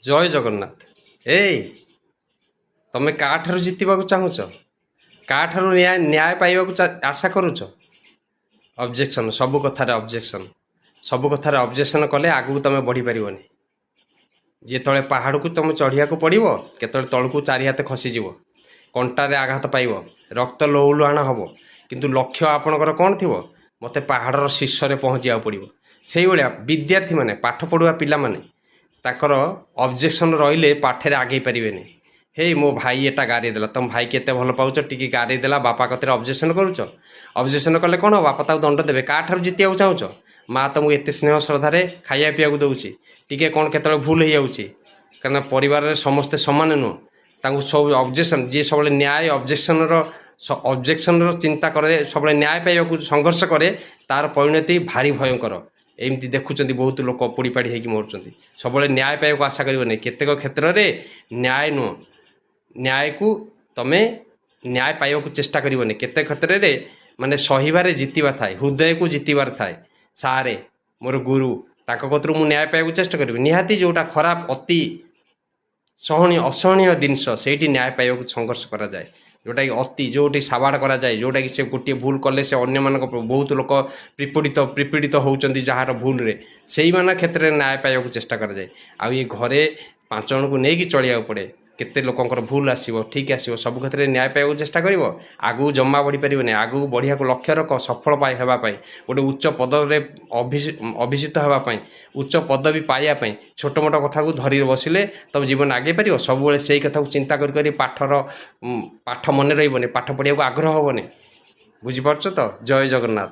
ଜୟ ଜଗନ୍ନାଥ। ଏଇ ତମେ କାଠାରୁ ଜିତିବାକୁ ଚାହୁଁଛ? କାଠାରୁ ନ୍ୟାୟ ପାଇବାକୁ ଆଶା କରୁଛ? ଅବଜେକ୍ସନ୍, ସବୁ କଥାରେ ଅବଜେକ୍ସନ୍। ସବୁ କଥାରେ ଅବଜେକ୍ସନ୍ କଲେ ଆଗକୁ ତମେ ବଢ଼ିପାରିବନି। ଯେତେବେଳେ ପାହାଡ଼କୁ ତମେ ଚଢ଼ିବାକୁ ପଡ଼ିବ, କେତେବେଳେ ତଳକୁ ଚାରି ହାତ ଖସିଯିବ, କଣ୍ଟାରେ ଆଘାତ ପାଇବ, ରକ୍ତ ଲହୁଲୁହାଣ ହେବ, କିନ୍ତୁ ଲକ୍ଷ୍ୟ ଆପଣଙ୍କର କ'ଣ ଥିବ? ମୋତେ ପାହାଡ଼ର ଶୀର୍ଷରେ ପହଞ୍ଚିବାକୁ ପଡ଼ିବ। ସେଇଭଳିଆ ବିଦ୍ୟାର୍ଥୀମାନେ, ପାଠ ପଢ଼ୁଆ ପିଲାମାନେ, ତାଙ୍କର ଅବଜେକ୍ସନ୍ ରହିଲେ ପାଠରେ ଆଗେଇ ପାରିବେନି। ହେଇ ମୋ ଭାଇ ଏଟା ଗାରେଇ ଦେଲା, ତମ ଭାଇ କେତେ ଭଲ ପାଉଛ, ଟିକେ ଗାରେଇ ଦେଲା, ବାପା କତିରେ ଅବଜେକ୍ସନ୍ କରୁଛ। ଅବଜେକ୍ସନ୍ କଲେ କ'ଣ ହେବ? ବାପା ତାକୁ ଦଣ୍ଡ ଦେବେ। କାଠାରୁ ଜିତିବାକୁ ଚାହୁଁଛ? ମା ତମକୁ ଏତେ ସ୍ନେହ ଶ୍ରଦ୍ଧାରେ ଖାଇବା ପିଇବାକୁ ଦେଉଛି, ଟିକେ କ'ଣ କେତେବେଳେ ଭୁଲ ହେଇଯାଉଛି, କାରଣ ପରିବାରରେ ସମସ୍ତେ ସମାନ ନୁହଁ। ତାଙ୍କୁ ସବୁ ଅବଜେକ୍ସନ୍, ଯିଏ ସବୁବେଳେ ନ୍ୟାୟ ଅବଜେକ୍ସନ୍ର ଚିନ୍ତା କରେ, ସବୁବେଳେ ନ୍ୟାୟ ପାଇବାକୁ ସଂଘର୍ଷ କରେ, ତାର ପରିଣତି ଭାରି ଭୟଙ୍କର। ଏମିତି ଦେଖୁଛନ୍ତି ବହୁତ ଲୋକ ପୋଡ଼ିପାଡ଼ି ହେଇକି ମରୁଛନ୍ତି। ସବୁବେଳେ ନ୍ୟାୟ ପାଇବାକୁ ଆଶା କରିବନି। କେତେକ କ୍ଷେତ୍ରରେ ନ୍ୟାୟ ନୁହଁ, ନ୍ୟାୟକୁ ତମେ ନ୍ୟାୟ ପାଇବାକୁ ଚେଷ୍ଟା କରିବନି। କେତେ କ୍ଷେତ୍ରରେ ମାନେ ସହିବାରେ ଜିତିବା ଥାଏ, ହୃଦୟକୁ ଜିତିବାର ଥାଏ। ସାରେ ମୋର ଗୁରୁ, ତାଙ୍କ କତରୁ ମୁଁ ନ୍ୟାୟ ପାଇବାକୁ ଚେଷ୍ଟା କରିବି। ନିହାତି ଯେଉଁଟା ଖରାପ, ଅତି ଅସହନୀୟ ଜିନିଷ, ସେଇଠି ନ୍ୟାୟ ପାଇବାକୁ ସଂଘର୍ଷ କରାଯାଏ। ଯେଉଁଟାକି ଅତି, ଯେଉଁଠି ସାବାଡ଼ କରାଯାଏ, ଯେଉଁଟାକି ସେ ଗୋଟିଏ ଭୁଲ କଲେ ସେ ଅନ୍ୟମାନଙ୍କ ବହୁତ ଲୋକ ପ୍ରୀପୀଡ଼ିତ ହେଉଛନ୍ତି ଯାହାର ଭୁଲରେ, ସେଇମାନଙ୍କ କ୍ଷେତ୍ରରେ ନ୍ୟାୟ ପାଇବାକୁ ଚେଷ୍ଟା କରାଯାଏ। ଆଉ ଏ ଘରେ 5 ଜଣଙ୍କୁ ନେଇକି ଚଳିବାକୁ ପଡ଼େ। କେତେ ଲୋକଙ୍କର ଭୁଲ ଆସିବ, ଠିକ୍ ଆସିବ, ସବୁ କ୍ଷେତ୍ରରେ ନ୍ୟାୟ ପାଇବାକୁ ଚେଷ୍ଟା କରିବ, ଆଗକୁ ଜମା ବଢ଼ିପାରିବନି। ଆଗକୁ ବଢ଼ିବାକୁ ଲକ୍ଷ୍ୟ ରଖ, ସଫଳ ହେବା ପାଇଁ, ଗୋଟେ ଉଚ୍ଚ ପଦରେ ଅଭିଷିତ ହେବା ପାଇଁ, ଉଚ୍ଚ ପଦବୀ ପାଇବା ପାଇଁ ଛୋଟ ମୋଟ କଥାକୁ ଧରି ବସିଲେ ତମ ଜୀବନ ଆଗେଇ ପାରିବ? ସବୁବେଳେ ସେଇ କଥାକୁ ଚିନ୍ତା କରି ପାଠ ମନେ ରହିବନି, ପାଠ ପଢ଼ିବାକୁ ଆଗ୍ରହ ହେବନି। ବୁଝିପାରୁଛ ତ? ଜୟ ଜଗନ୍ନାଥ।